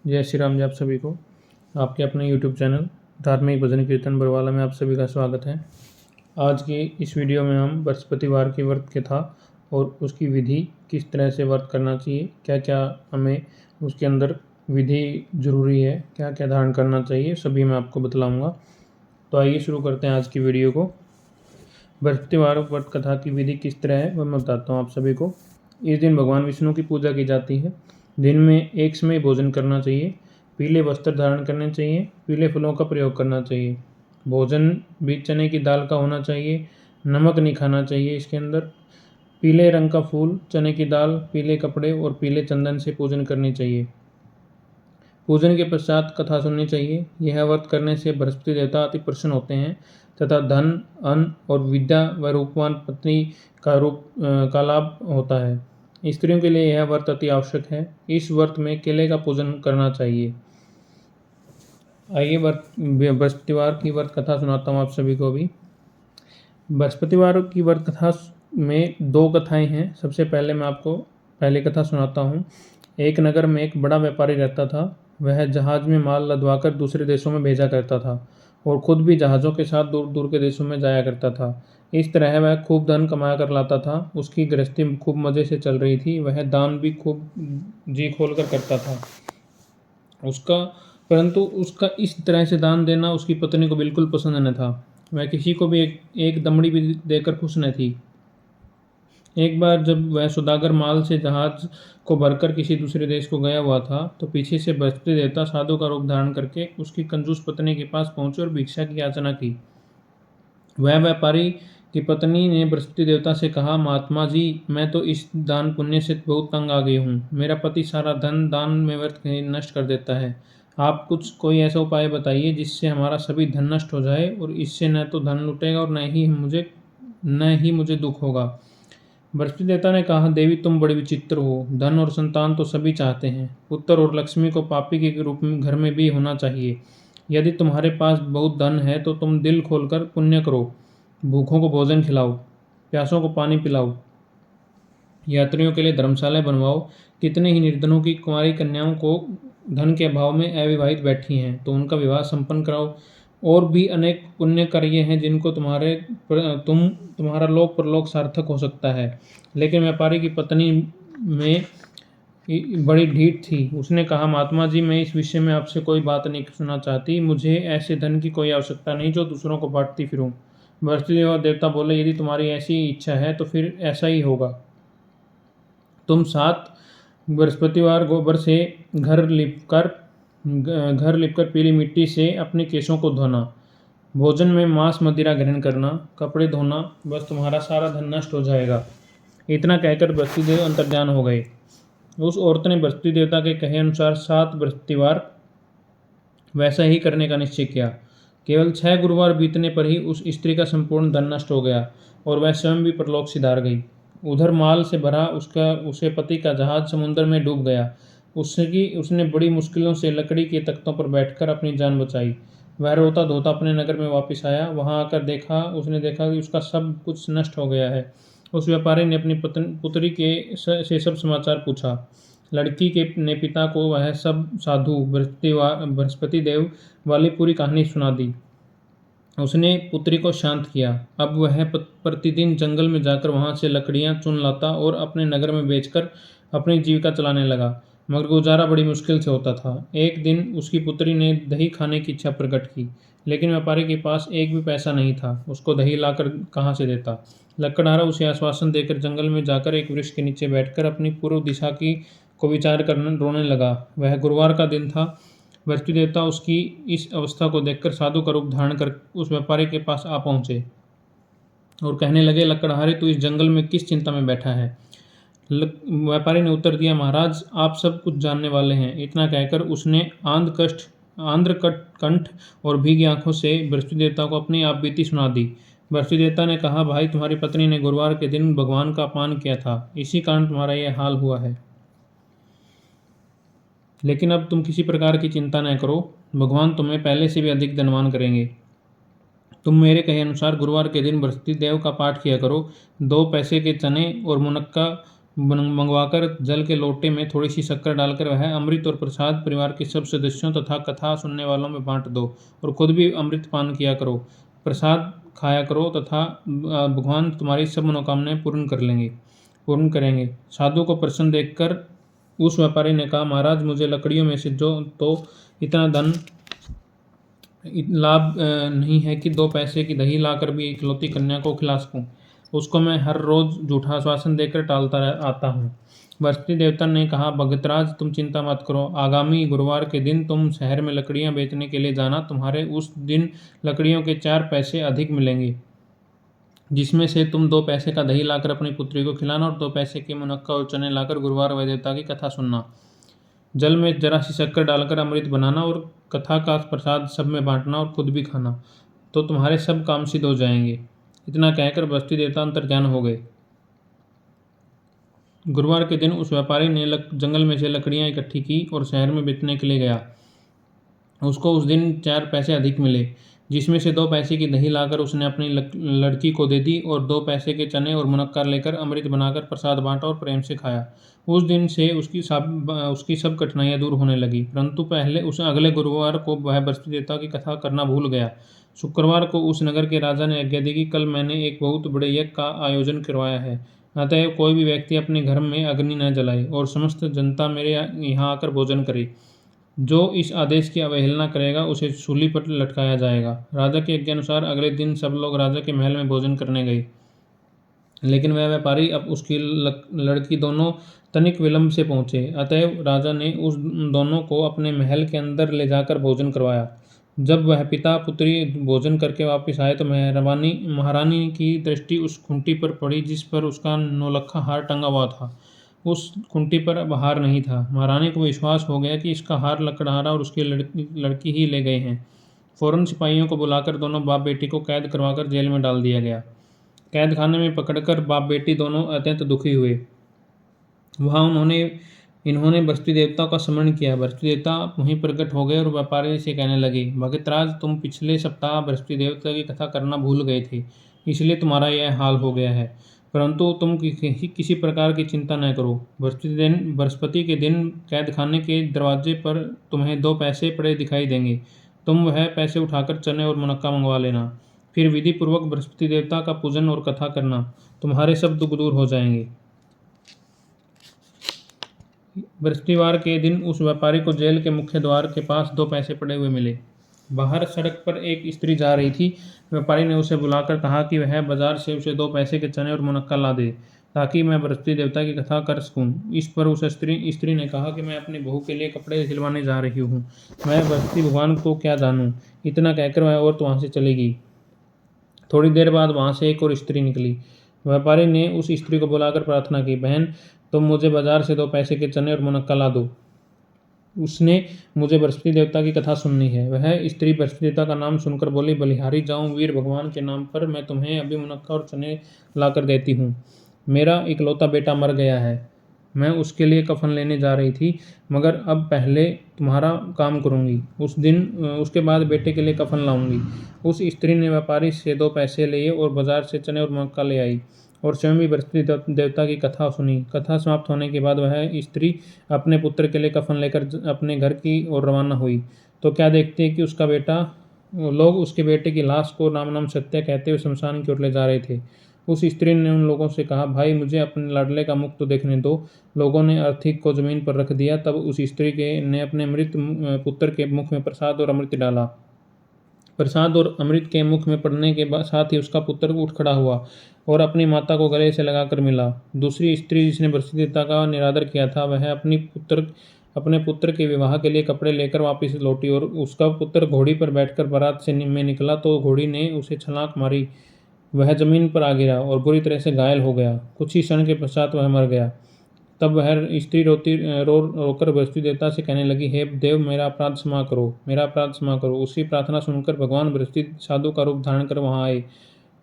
जय श्री राम जी। आप सभी को आपके अपने YouTube चैनल धार्मिक भजन कीर्तन बरवाला में आप सभी का स्वागत है। आज की इस वीडियो में हम बृहस्पतिवार की व्रत कथा और उसकी विधि, किस तरह से व्रत करना चाहिए, क्या क्या हमें उसके अंदर विधि जरूरी है, क्या क्या धारण करना चाहिए, सभी मैं आपको बतलाऊँगा। तो आइए शुरू करते हैं आज की वीडियो को। बृहस्पतिवार व्रत कथा की विधि किस तरह है वह मैं बताता हूँ आप सभी को। इस दिन भगवान विष्णु की पूजा की जाती है। दिन में एक समय भोजन करना चाहिए, पीले वस्त्र धारण करने चाहिए, पीले फलों का प्रयोग करना चाहिए। भोजन भी चने की दाल का होना चाहिए, नमक नहीं खाना चाहिए इसके अंदर। पीले रंग का फूल, चने की दाल, पीले कपड़े और पीले चंदन से पूजन करनी चाहिए। पूजन के पश्चात कथा सुननी चाहिए। यह व्रत करने से बृहस्पति देवता अति प्रसन्न होते हैं तथा धन, अन्न और विद्या व रूपवान पत्नी का लाभ होता है। स्त्रियों के लिए यह व्रत अति आवश्यक है। इस व्रत में केले का पूजन करना चाहिए। आइए बृहस्पतिवार की व्रत कथा सुनाता हूँ आप सभी को भी। बृहस्पतिवार की व्रत कथा में दो कथाएं हैं। सबसे पहले मैं आपको पहली कथा सुनाता हूँ। एक नगर में एक बड़ा व्यापारी रहता था। वह जहाज में माल लदवाकर दूसरे देशों में भेजा करता था और खुद भी जहाज़ों के साथ दूर दूर के देशों में जाया करता था। इस तरह वह खूब धन कमाया कर लाता था। उसकी गृहस्थी खूब मज़े से चल रही थी। वह दान भी खूब जी खोल कर करता था। परंतु उसका इस तरह से दान देना उसकी पत्नी को बिल्कुल पसंद न था। वह किसी को भी एक दमड़ी भी देकर खुश न थी। एक बार जब वह सौदागर माल से जहाज को भरकर किसी दूसरे देश को गया हुआ था, तो पीछे से बृहस्पति देवता साधु का रूप धारण करके उसकी कंजूस पत्नी के पास पहुंचे और भिक्षा की याचना की। वह व्यापारी की पत्नी ने बृहस्पति देवता से कहा, महात्मा जी, मैं तो इस दान पुण्य से बहुत तंग आ गई हूँ। मेरा पति सारा धन दान में व्यर्थ नष्ट कर देता है। आप कोई ऐसा उपाय बताइए जिससे हमारा सभी धन नष्ट हो जाए और इससे न तो धन लुटेगा और न ही मुझे दुख होगा। बृहस्पति देवता ने कहा, देवी तुम बड़ी विचित्र हो। धन और संतान तो सभी चाहते हैं। पुत्र और लक्ष्मी को पापी के रूप में घर में भी होना चाहिए। यदि तुम्हारे पास बहुत धन है तो तुम दिल खोलकर पुण्य करो। भूखों को भोजन खिलाओ, प्यासों को पानी पिलाओ, यात्रियों के लिए धर्मशालाएं बनवाओ। कितने ही निर्धनों की कुंवारी कन्याओं को धन के अभाव में अविवाहित बैठी हैं, तो उनका विवाह संपन्न कराओ। और भी अनेक पुण्य कार्य हैं जिनको तुम्हारा लोक परलोक सार्थक हो सकता है। लेकिन व्यापारी की पत्नी में बड़ी ढीठ थी। उसने कहा, महात्मा जी, मैं इस विषय में आपसे कोई बात नहीं सुनना चाहती। मुझे ऐसे धन की कोई आवश्यकता नहीं जो दूसरों को बांटती फिरूं। बृहस्पति देवता बोले, यदि तुम्हारी ऐसी इच्छा है तो फिर ऐसा ही होगा। तुम 7 बृहस्पतिवार गोबर से घर लिपकर पीली मिट्टी से अपने केशों को धोना, भोजन में मांस मदिरा ग्रहण करना, कपड़े धोना, बस तुम्हारा सारा धन नष्ट हो जाएगा। इतना कहकर बृहस्पति देव अंतर्ध्यान हो गए। उस औरत ने बृहस्पति देवता के कहे अनुसार 7 बृहस्पतिवार वैसा ही करने का निश्चय किया। केवल 6 गुरुवार बीतने पर ही उस स्त्री का संपूर्ण धन नष्ट हो गया और वह स्वयं भी परलोक सिधार गई। उधर माल से भरा उसे पति का जहाज समुद्र में डूब गया। उसने बड़ी मुश्किलों से लकड़ी के तख्तों पर बैठकर अपनी जान बचाई। वह रोता धोता अपने नगर में वापस आया। वहां आकर उसने देखा कि उसका सब कुछ नष्ट हो गया है। उस व्यापारी ने अपनी पुत्री से सब समाचार पूछा। लड़की के ने पिता को वह सब साधु बृहस्पति देव वाली पूरी कहानी सुना दी। उसने पुत्री को शांत किया। अब वह प्रतिदिन जंगल में जाकर वहां से लकड़ियां चुन लाता और अपने नगर में बेचकर अपनी जीविका चलाने लगा। मगर गुजारा बड़ी मुश्किल से होता था। एक दिन उसकी पुत्री ने दही खाने की इच्छा प्रकट की, लेकिन व्यापारी के पास एक भी पैसा नहीं था। उसको दही लाकर कहाँ से देता। लकड़हारा उसे आश्वासन देकर जंगल में जाकर एक वृक्ष के नीचे बैठकर अपनी पूर्व दिशा को विचार करने रोने लगा। वह गुरुवार का दिन था। बृहस्पति देवता उसकी इस अवस्था को देखकर साधु का रूप धारण कर उस व्यापारी के पास आ पहुंचे और कहने लगे, लकड़हारे, तू इस जंगल में किस चिंता में बैठा है। व्यापारी ने उत्तर दिया, महाराज, आप सब कुछ जानने वाले हैं। इतना कहकर उसने आंध्रकंठ और भीगी आंखों से बृहस्पति देवता को अपनी आप बीती सुना दी। बृहस्पति देवता ने कहा, भाई, तुम्हारी पत्नी ने गुरुवार के दिन भगवान का अपमान किया था, इसी कारण तुम्हारा यह हाल हुआ है। लेकिन अब तुम किसी प्रकार की चिंता न करो, भगवान तुम्हें पहले से भी अधिक धनवान करेंगे। तुम मेरे कहे अनुसार गुरुवार के दिन बृहस्पति देव का पाठ किया करो। 2 पैसे के चने और मुनक्का मंगवाकर जल के लोटे में थोड़ी सी शक्कर डालकर वह अमृत और प्रसाद परिवार के सब सदस्यों तथा कथा सुनने वालों में बांट दो और खुद भी अमृत पान किया करो। प्रसाद खाया करो तथा भगवान तुम्हारी सब मनोकामनाएं पूर्ण करेंगे। साधु को प्रसन्न देखकर उस व्यापारी ने कहा, महाराज मुझे लकड़ियों में से जो तो इतना धन लाभ नहीं है कि 2 पैसे की दही लाकर भी इकलौती कन्या को खिला सकूं। उसको मैं हर रोज झूठा आश्वासन देकर टालता आता हूँ। बृहस्पति देवता ने कहा, भगतराज तुम चिंता मत करो, आगामी गुरुवार के दिन तुम शहर में लकड़ियां बेचने के लिए जाना। तुम्हारे उस दिन लकड़ियों के 4 पैसे अधिक मिलेंगे, जिसमें से तुम 2 पैसे का दही लाकर अपनी पुत्री को खिलाना और 2 पैसे के मुनक्का और चने लाकर गुरुवार वह देवता की कथा सुनना। जल में जरा सी शक्कर डालकर अमृत बनाना और कथा का प्रसाद सब में बांटना और खुद भी खाना, तो तुम्हारे सब काम सिद्ध हो जाएंगे। इतना कहकर बृहस्पति देवता अंतर्ध्यान हो गए। गुरुवार के दिन उस व्यापारी ने जंगल में से लकड़ियां इकट्ठी की और शहर में बेचने के लिए गया। उसको उस दिन 4 पैसे अधिक मिले, जिसमें से 2 पैसे की दही लाकर उसने अपनी लड़की को दे दी और 2 पैसे के चने और मुनक्का लेकर अमृत बनाकर प्रसाद बांटा और प्रेम से खाया। उस दिन से उसकी सब कठिनाइयां दूर होने लगी। परंतु उस अगले गुरुवार को वह बृहस्पति देवता की कथा करना भूल गया। शुक्रवार को उस नगर के राजा ने आज्ञा दी कि कल मैंने एक बहुत बड़े यज्ञ का आयोजन करवाया है, अतएव कोई भी व्यक्ति अपने घर में अग्नि न जलाए और समस्त जनता मेरे यहाँ आकर भोजन करे। जो इस आदेश की अवहेलना करेगा उसे सूली पर लटकाया जाएगा। राजा के आज्ञा अनुसार अगले दिन सब लोग राजा के महल में भोजन करने गए, लेकिन वह व्यापारी अब उसकी लड़की दोनों तनिक विलंब से पहुंचे। अतएव राजा ने उस दोनों को अपने महल के अंदर ले जाकर भोजन करवाया। जब वह पिता पुत्री भोजन करके वापस आए तो महारानी की दृष्टि उस खूंटी पर पड़ी जिस पर उसका नौलखा हार टंगा हुआ था। उस खूंटी पर अब हार नहीं था। महारानी को विश्वास हो गया कि इसका हार लकड़हारा और उसकी लड़की ही ले गए हैं। फौरन सिपाहियों को बुलाकर दोनों बाप बेटी को कैद करवाकर जेल में डाल दिया गया। कैद खाने में पकड़कर बाप बेटी दोनों अत्यंत दुखी हुए। वहाँ इन्होंने बृहस्पति देवता का स्मरण किया। बृहस्पति देवता वहीं प्रकट हो गए और व्यापारी से कहने लगे, भगतराज तुम पिछले सप्ताह बृहस्पति देवता की कथा करना भूल गए थे, इसलिए तुम्हारा यह हाल हो गया है। परंतु तुम किसी प्रकार की चिंता न करो। बृहस्पति के दिन कैद खाने के दरवाजे पर तुम्हें 2 पैसे पड़े दिखाई देंगे। तुम वह पैसे उठाकर चने और मुनक्का मंगवा लेना। फिर विधि पूर्वक बृहस्पति देवता का पूजन और कथा करना, तुम्हारे सब दुख दूर हो जाएंगे। बृहस्पतिवार के दिन उस व्यापारी को जेल के मुख्य द्वार के पास 2 पैसे पड़े हुए मिले। बाहर सड़क पर एक स्त्री जा रही थी। व्यापारी ने उसे बुलाकर कहा कि वह बाजार से उसे 2 पैसे के चने और मुनक्का ला दे, ताकि मैं बृहस्पति देवता की कथा कर सकूं। इस पर उस स्त्री ने कहा कि मैं अपनी बहू के लिए कपड़े सिलवाने जा रही हूँ, मैं बृहस्पति भगवान को क्या जानूं। इतना कहकर वह औरत वहाँ से चली गई। थोड़ी देर बाद वहाँ से एक और स्त्री निकली। व्यापारी ने उस स्त्री को बुलाकर प्रार्थना की, बहन तुम मुझे बाजार से 2 पैसे के चने और मुनक्का ला दो, उसने मुझे बृहस्पति देवता की कथा सुननी है। वह स्त्री बृहस्पति देवता का नाम सुनकर बोली, बलिहारी जाऊं वीर भगवान के नाम पर मैं तुम्हें अभी मुनक्का और चने लाकर देती हूँ। मेरा इकलौता बेटा मर गया है, मैं उसके लिए कफन लेने जा रही थी, मगर अब पहले तुम्हारा काम करूँगी, उसके बाद बेटे के लिए कफन लाऊंगी। उस स्त्री ने व्यापारी से 2 पैसे लिए और बाजार से चने और मुनक्का ले आई और स्वयं भी बृहस्पति देवता की कथा सुनी। कथा समाप्त होने के बाद वह स्त्री अपने पुत्र के लिए कफन लेकर अपने घर की ओर रवाना हुई, तो क्या देखते हैं कि लोग उसके बेटे की लाश को राम नाम सत्य कहते हुए शमशान की ओर ले जा रहे थे। उस स्त्री ने उन लोगों से कहा, भाई मुझे अपने लाडले का मुख तो देखने दो। लोगों ने अर्थी को जमीन पर रख दिया। तब उस स्त्री ने अपने मृत पुत्र के मुख में प्रसाद और अमृत डाला। प्रसाद और अमृत के मुख में पड़ने के साथ ही उसका पुत्र उठ खड़ा हुआ और अपनी माता को गले से लगाकर मिला। दूसरी स्त्री जिसने बृहस्पति देवता का निरादर किया था, वह अपने पुत्र के विवाह के लिए कपड़े लेकर वापस लौटी और उसका पुत्र घोड़ी पर बैठकर बारात में निकला तो घोड़ी ने उसे छलांग मारी। वह जमीन पर आ गिरा और बुरी तरह से घायल हो गया। कुछ ही क्षण के पश्चात वह मर गया। तब वह स्त्री रोकर बृहस्पति देवता से कहने लगी, हे देव मेरा अपराध क्षमा करो। उसकी प्रार्थना सुनकर भगवान बृहस्पति साधु का रूप धारण कर वहाँ आए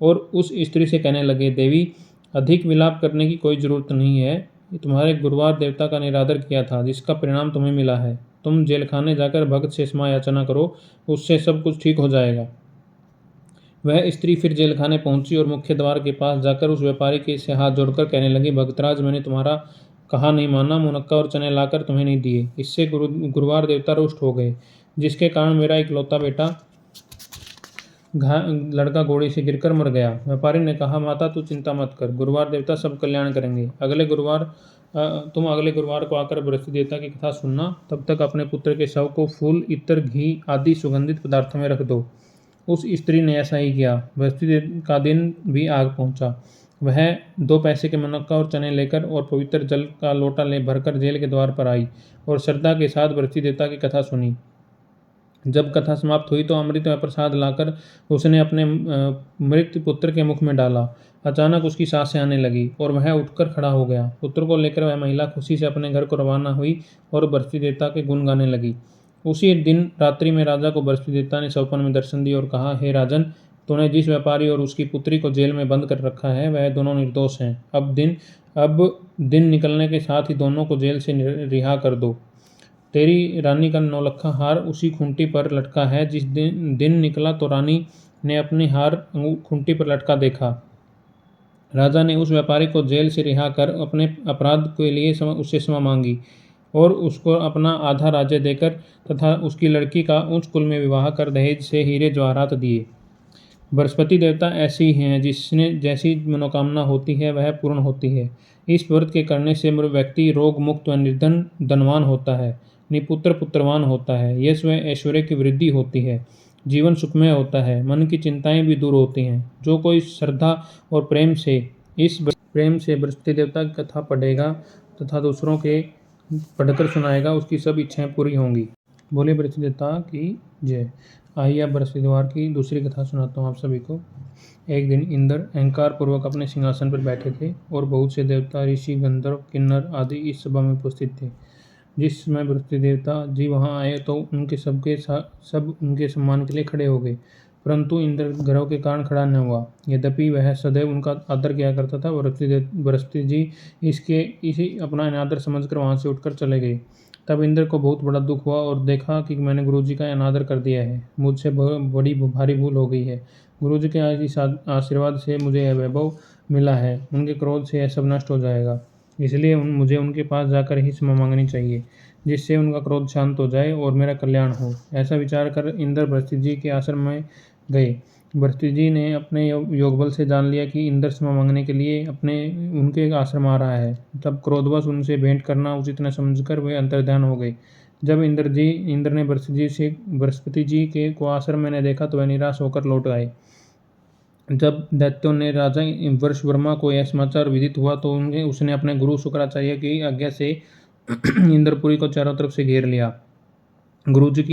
और उस स्त्री से कहने लगे, देवी अधिक विलाप करने की कोई जरूरत नहीं है। तुम्हारे गुरुवार देवता का निरादर किया था, जिसका परिणाम तुम्हें मिला है। तुम जेल खाने जाकर भक्त से क्षमा याचना करो, उससे सब कुछ ठीक हो जाएगा। वह स्त्री फिर जेल खाने पहुंची और मुख्य द्वार के पास जाकर उस व्यापारी के से हाथ जोड़कर कहने लगी, भक्तराज, मैंने तुम्हारा कहा नहीं माना, मुनक्का और चने लाकर तुम्हें नहीं दिए। इससे गुरुवार देवता रुष्ट हो गए, जिसके कारण मेरा इकलौता बेटा लड़का घोड़े से गिरकर मर गया। व्यापारी ने कहा, माता तू चिंता मत कर, गुरुवार देवता सब कल्याण करेंगे। तुम अगले गुरुवार को आकर बृहस्पति देवता की कथा सुनना। तब तक अपने पुत्र के शव को फूल, इत्र, घी आदि सुगंधित पदार्थों में रख दो। उस स्त्री ने ऐसा ही किया। बृहस्पति का दिन भी आग पहुंचा। वह 2 पैसे के मुनक्का और चने लेकर और पवित्र जल का लोटा ले भरकर जेल के द्वार पर आई और श्रद्धा के साथ बृहस्पति देवता की कथा सुनी। जब कथा समाप्त हुई तो अमृत व प्रसाद लाकर उसने अपने मृत पुत्र के मुख में डाला। अचानक उसकी सांसें आने लगी और वह उठकर खड़ा हो गया। पुत्र को लेकर वह महिला खुशी से अपने घर को रवाना हुई और बृहस्पति देवता के गुण गाने लगी। उसी दिन रात्रि में राजा को बृहस्पति देवता ने स्वप्न में दर्शन दिए और कहा, हे राजन, तूने जिस व्यापारी और उसकी पुत्री को जेल में बंद कर रखा है वह दोनों निर्दोष हैं। अब दिन निकलने के साथ ही दोनों को जेल से रिहा कर दो। तेरी रानी का नौलखा हार उसी खूंटी पर लटका है। जिस दिन निकला तो रानी ने अपनी हार खूंटी पर लटका देखा। राजा ने उस व्यापारी को जेल से रिहा कर अपने अपराध के लिए उससे क्षमा मांगी और उसको अपना आधा राज्य देकर तथा उसकी लड़की का उच्च कुल में विवाह कर दहेज से हीरे जवाहरात दिए। बृहस्पति देवता ऐसी हैं जिसने जैसी मनोकामना होती है वह पूर्ण होती है। इस व्रत के करने से व्यक्ति रोग मुक्त व निर्धन धनवान होता है, निपुत्र पुत्रवान होता है, यश व ऐश्वर्य की वृद्धि होती है, जीवन सुखमय होता है, मन की चिंताएं भी दूर होती हैं। जो कोई श्रद्धा और प्रेम से बृहस्पति देवता की कथा पढ़ेगा तथा दूसरों के पढ़कर सुनाएगा, उसकी सब इच्छाएं पूरी होंगी। बोले बृहस्पति देवता की जय। आइए अब बृहस्पतिवार की दूसरी कथा सुनाता हूँ आप सभी को। एक दिन इंद्र अहंकार पूर्वक अपने सिंहासन पर बैठे थे और बहुत से देवता, ऋषि, गंधर्व, किन्नर आदि इस सभा में उपस्थित थे। जिस समय बृहस्पति देवता जी वहां आए तो सब उनके सम्मान के लिए खड़े हो गए, परंतु इंद्र ग्रह के कारण खड़ा न हुआ। यद्यपि वह सदैव उनका आदर किया करता था। बृहस्पति जी इसी अपना अनादर समझकर वहां से उठकर चले गए। तब इंद्र को बहुत बड़ा दुख हुआ और देखा कि मैंने गुरुजी का अनादर कर दिया है, मुझसे बड़ी भारी भूल हो गई है। गुरुजी के इस आशीर्वाद से मुझे यह वैभव मिला है, उनके क्रोध से यह सब नष्ट हो जाएगा, इसलिए मुझे उनके पास जाकर ही क्षमा मांगनी चाहिए, जिससे उनका क्रोध शांत हो जाए और मेरा कल्याण हो। ऐसा विचार कर इंद्र बृहस्पति जी के आश्रम में गए। बृहस्पति जी ने अपने योगबल से जान लिया कि इंद्र क्षमा मांगने के लिए उनके आश्रम आ रहा है। तब क्रोधवश उनसे भेंट करना उचित न समझकर वे अंतर्ध्यान हो गए। जब इंद्र ने बृहस्पति जी के को आश्रम में न देखा तो वह निराश होकर लौट आए। जब दैत्यों ने राजा वर्षवर्मा को यह समाचार विदित हुआ तो उसने अपने गुरु शुक्राचार्य की आज्ञा से इंद्रपुरी को चारों तरफ से घेर लिया। गुरु जी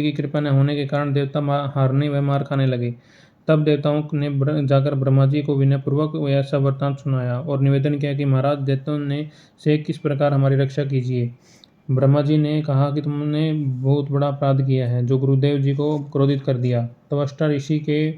की कृपा न होने के कारण देवता हारने व मार खाने लगे। तब देवताओं ने जाकर ब्रह्मा जी को विनयपूर्वक ऐसा वृत्तांत सुनाया और निवेदन किया कि महाराज, दैत्यों ने से किस प्रकार हमारी रक्षा कीजिए। ब्रह्मा जी ने कहा कि तुमने बहुत बड़ा अपराध किया है, जो गुरुदेव जी को क्रोधित कर दिया। त्वष्टा ऋषि के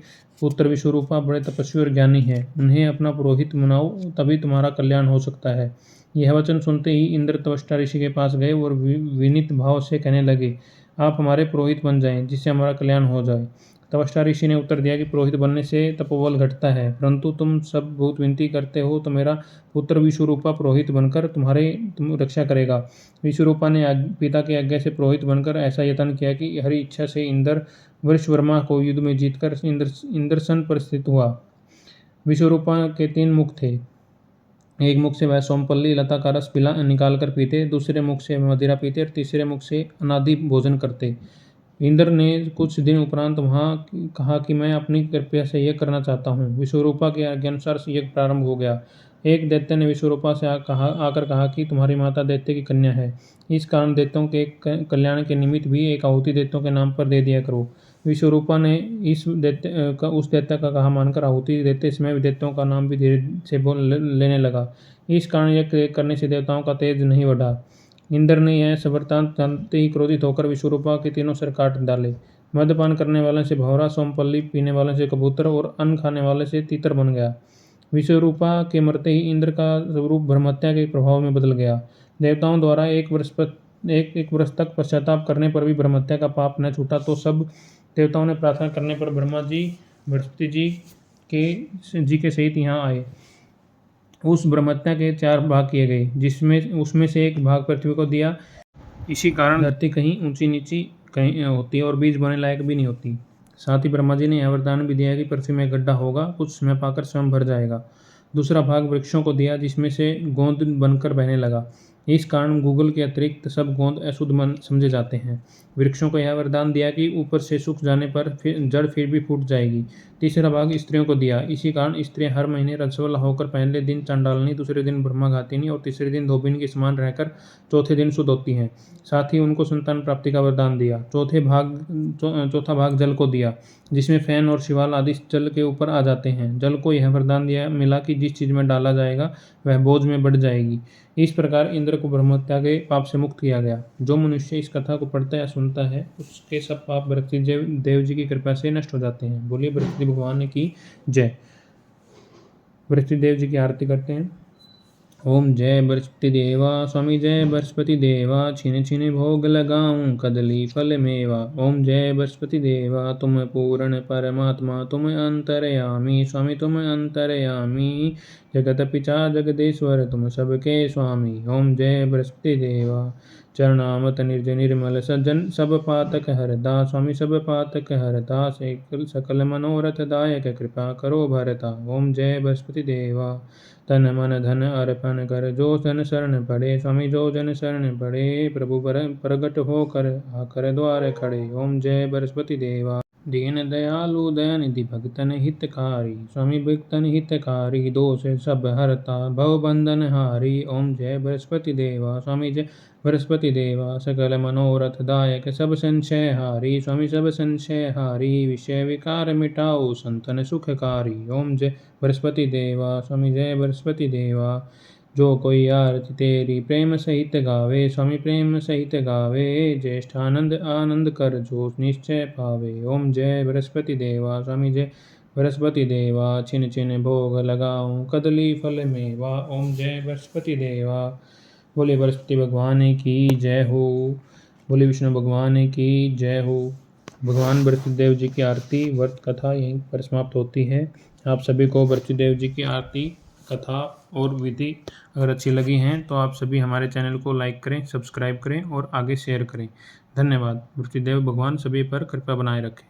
पुत्र विश्वरूपा बड़े तपस्वी और ज्ञानी हैं, उन्हें अपना पुरोहित बनाओ, तभी तुम्हारा कल्याण हो सकता है। यह वचन सुनते ही इंद्र त्वष्टा ऋषि के पास गए और विनीत भाव से कहने लगे, आप हमारे पुरोहित बन जाएं, जिससे हमारा कल्याण हो जाए। त्वष्टा ऋषि ने उत्तर दिया कि पुरोहित बनने से तपोबल घटता है, परंतु तुम सब बहुत विनती करते हो तो मेरा पुत्र विश्वरूपा पुरोहित बनकर तुम रक्षा करेगा। विश्वरूपा ने पिता की आज्ञा से पुरोहित बनकर ऐसा यत्न किया कि हरि इच्छा से इंद्र वर्षवर्मा को युद्ध में जीतकर इंद्रसन पर स्थित हुआ। विश्वरूपा के 3 मुख थे। एक मुख से वह सोमपल्ली लता का रस निकाल कर पीते, दूसरे मुख से मदिरा पीते और तीसरे मुख से अनादि भोजन करते। इंद्र ने कुछ दिन उपरांत वहां कहा कि मैं अपनी कृपया से यह करना चाहता हूँ। विश्वरूपा के आज्ञानुसार यज्ञ प्रारंभ हो गया। एक दैत्य ने विश्वरूपा से आकर कहा कि तुम्हारी माता दैत्य की कन्या है, इस कारण दैत्यों के कल्याण के निमित्त भी एक आहुति दैत्यों के नाम पर दे दिया करो। विश्वरूपा ने उस दैत्य का कहा मानकर आहुति देते समय दैत्यों का नाम भी धीरे से लेने लगा। इस कारण यह करने से देवताओं का तेज नहीं बढ़ा। इंद्र ने यह वृत्तांत जानते ही क्रोधित होकर विश्वरूपा के 3 सिर काट डाले। मद्यपान करने वाले से भंवरा, सोमपल्ली पीने वाले से कबूतर और अन्न खाने वाले से तीतर बन गया। विश्वरूपा के मरते ही इंद्र का स्वरूप ब्रह्महत्या के प्रभाव में बदल गया। देवताओं द्वारा एक वर्ष तक पश्चाताप करने पर भी ब्रह्महत्या का पाप न छूटा तो सब देवताओं ने प्रार्थना करने पर ब्रह्मा जी बृहस्पति जी के सहित यहाँ आए। उस ब्रह्महत्या के 4 भाग किए गए, उसमें से एक भाग पृथ्वी को दिया। इसी कारण धरती कहीं ऊंची नीची कहीं होती है और बीज बोने लायक भी नहीं होती। साथ ही ब्रह्मा जी ने यह वरदान भी दिया कि पृथ्वी में गड्ढा होगा, कुछ समय पाकर स्वयं भर जाएगा। दूसरा भाग वृक्षों को दिया, जिसमें से गोंद बनकर बहने लगा। इस कारण गूगल के अतिरिक्त सब गोंद अशुद्ध समझे जाते हैं। वृक्षों को यह वरदान दिया कि ऊपर से सूख जाने पर जड़ फिर भी फूट जाएगी। तीसरा भाग स्त्रियों को दिया, इसी कारण स्त्रियां हर महीने रजस्वला होकर पहले दिन चांडालनी, दूसरे दिन ब्रह्मघातिनी और तीसरे दिन धोबिन के समान रहकर चौथे दिन शुद्ध होती हैं। साथ ही उनको संतान प्राप्ति का वरदान दिया। चौथा भाग जल को दिया, जिसमें फैन और शिवाल आदि जल के ऊपर आ जाते हैं। जल को यह वरदान मिला कि जिस चीज में डाला जाएगा वह बोझ में बढ़ जाएगी। इस प्रकार इंद्र को ब्रह्महत्या के पाप से मुक्त किया गया। जो मनुष्य इस कथा को पढ़ता या सुनता है उसके सब पाप बृहस्पति देव जी की कृपा से नष्ट हो जाते हैं। बोलिए बृहस्पति भगवान की जय। बृहस्पति देव जी की आरती करते हैं। ओम जय बृहस्पति देवा, स्वामी जय बृहस्पति देवा, छिन छिन भोग लगाऊं कदली फल मेवा। ओम जय बृहस्पति देवा, तुम पूर्ण परमात्मा, तुम अंतर्यामी, स्वामी तुम अंतर्यामी, जगत पिता जगदेश्वर, तुम सबके स्वामी। ओम जय बृहस्पति देवा, चरणामत निर्ज निर्मल सज्जन, सब पातक हरदा, स्वामी सब पातक हरदा, सकल मनोरथ दायक, कृपा करो भरता। ओम जय बृहस्पति देवा, तन मन धन अर्पण कर, जो जन शरण पड़े, स्वामी जो जन शरण पड़े, प्रभु प्रगट होकर आकर द्वार खड़े। ओम जय बृहस्पति देवा, दीन दयालु दयानिधि भक्तन हितकारी, स्वामी भक्तन हितकारी, दोष सब हरता भव बंधन हारी। ओम जय बृहस्पति देवा, स्वामी जय बृहस्पति देवा, सकल मनोरथ दायक, सब संशय हारी, स्वामी सब संशय हारी, विषय विकार मिटाओ संतन सुखकारी। ओम जय बृहस्पति देवा, स्वामी जय बृहस्पति देवा, जो कोई आरती तेरी प्रेम सहित गावे, स्वामी प्रेम सहित गावे, ज्येष्ठ आनंद आनंद कर जो निश्चय पावे। ओम जय बृहस्पति देवा, स्वामी जय बृहस्पति देवा, छिन छिन भोग लगाऊं कदली फल मेवा। ओम जय बृहस्पति देवा। बोले बृहस्पति भगवान की जय हो। बोले विष्णु भगवान की जय हो। भगवान बृहस्पति देव जी की आरती व्रत कथा यहीं पर समाप्त होती है। आप सभी को बृहस्पति देव जी की आरती कथा और विधि अगर अच्छी लगी हैं तो आप सभी हमारे चैनल को लाइक करें, सब्सक्राइब करें और आगे शेयर करें। धन्यवाद। बृहस्पति देव भगवान सभी पर कृपा बनाए रखें।